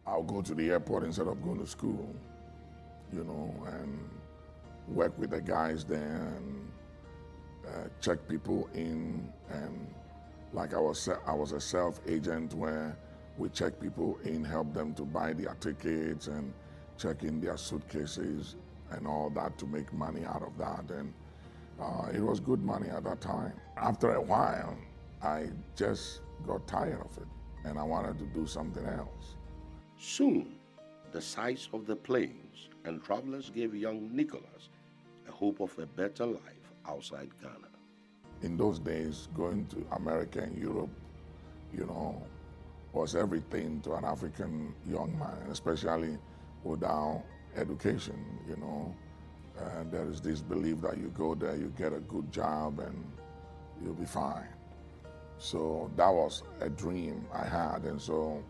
I'll go to the airport instead of going to school, and work with the guys there and check people in. And like I was a self-agent where we check people in, help them to buy their tickets and check in their suitcases and all that to make money out of that. And it was good money at that time. After a while, I just got tired of it and I wanted to do something else. Soon, the sights of the plains and travelers gave young Nicholas a hope of a better life outside Ghana. In those days, going to America and Europe, was everything to an African young man, especially without education, there is this belief that you go there, you get a good job, and you'll be fine. So that was a dream I had. And so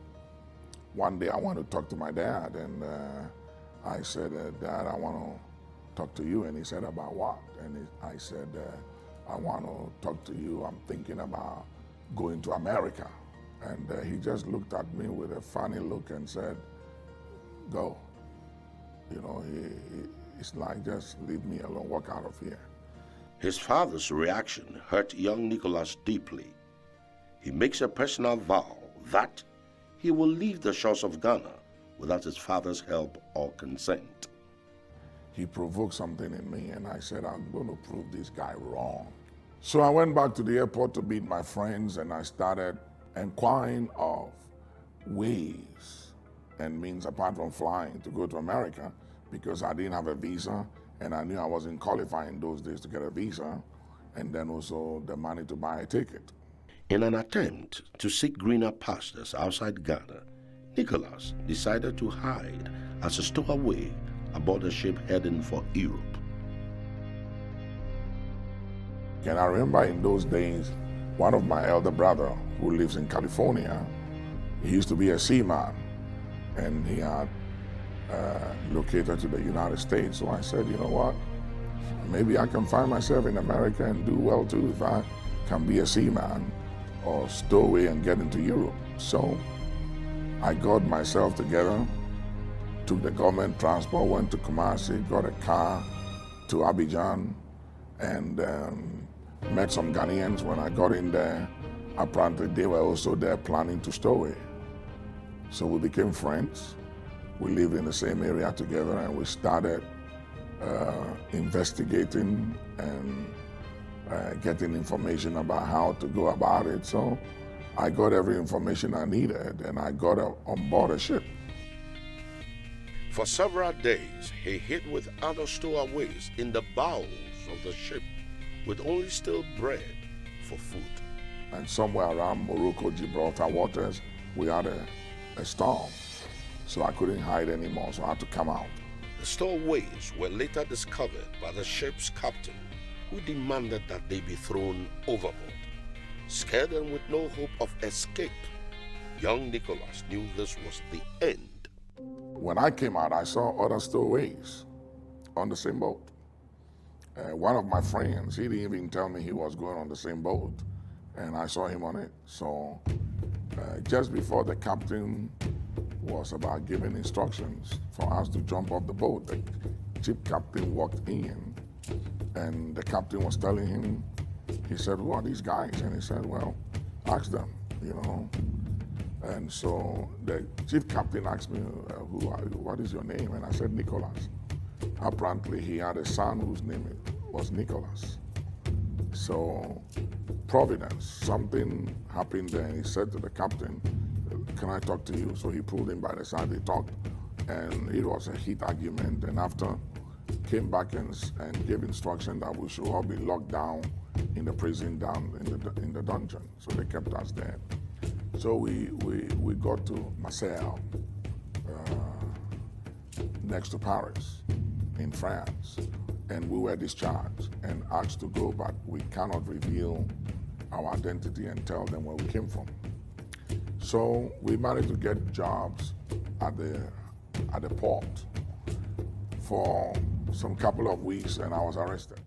one day I wanted to talk to my dad, and I said, Dad, I want to talk to you. And he said, about what? And I said, I want to talk to you. I'm thinking about going to America. And he just looked at me with a funny look and said, go. It's like, just leave me alone, walk out of here. His father's reaction hurt young Nicholas deeply. He makes a personal vow that he will leave the shores of Ghana without his father's help or consent. He provoked something in me, and I said, I'm going to prove this guy wrong. So I went back to the airport to meet my friends, and I started inquiring of ways and means apart from flying to go to America, because I didn't have a visa, and I knew I wasn't qualifying those days to get a visa, and then also the money to buy a ticket. In an attempt to seek greener pastures outside Ghana, Nicholas decided to hide as a stowaway aboard a ship heading for Europe. And I remember in those days, one of my elder brother who lives in California, he used to be a seaman, and he had located to the United States. So I said, you know what, maybe I can find myself in America and do well too if I can be a seaman or stowaway and get into Europe. So I got myself together, took the government transport, went to Kumasi, got a car to Abidjan, and met some Ghanaians. When I got in there, apparently they were also there planning to stow away. So we became friends. We lived in the same area together, and we started investigating and getting information about how to go about it. So I got every information I needed, and I got on board a ship. For several days, he hid with other stowaways in the bowels of the ship with only stale bread for food. And somewhere around Morocco, Gibraltar waters, we had a storm. So I couldn't hide anymore, so I had to come out. The stowaways were later discovered by the ship's captain, who demanded that they be thrown overboard. Scared and with no hope of escape, young Nicholas knew this was the end. When I came out, I saw other stowaways on the same boat. One of my friends, he didn't even tell me he was going on the same boat, and I saw him on it. So just before the captain was about giving instructions for us to jump off the boat, the ship captain walked in, and the captain was telling him, he said, who are these guys? And he said, well, ask them, And so the chief captain asked me, who are you? What is your name? And I said, Nicholas. Apparently he had a son whose name was Nicholas. So providence, something happened there, and he said to the captain, can I talk to you? So he pulled him by the side, they talked, and it was a heat argument. And after, came back and gave instruction that we should all be locked down in the prison down in the dungeon. So they kept us there. So we got to Marseille, next to Paris, in France, and we were discharged and asked to go, but we cannot reveal our identity and tell them where we came from. So we managed to get jobs at the port for some couple of weeks, and I was arrested.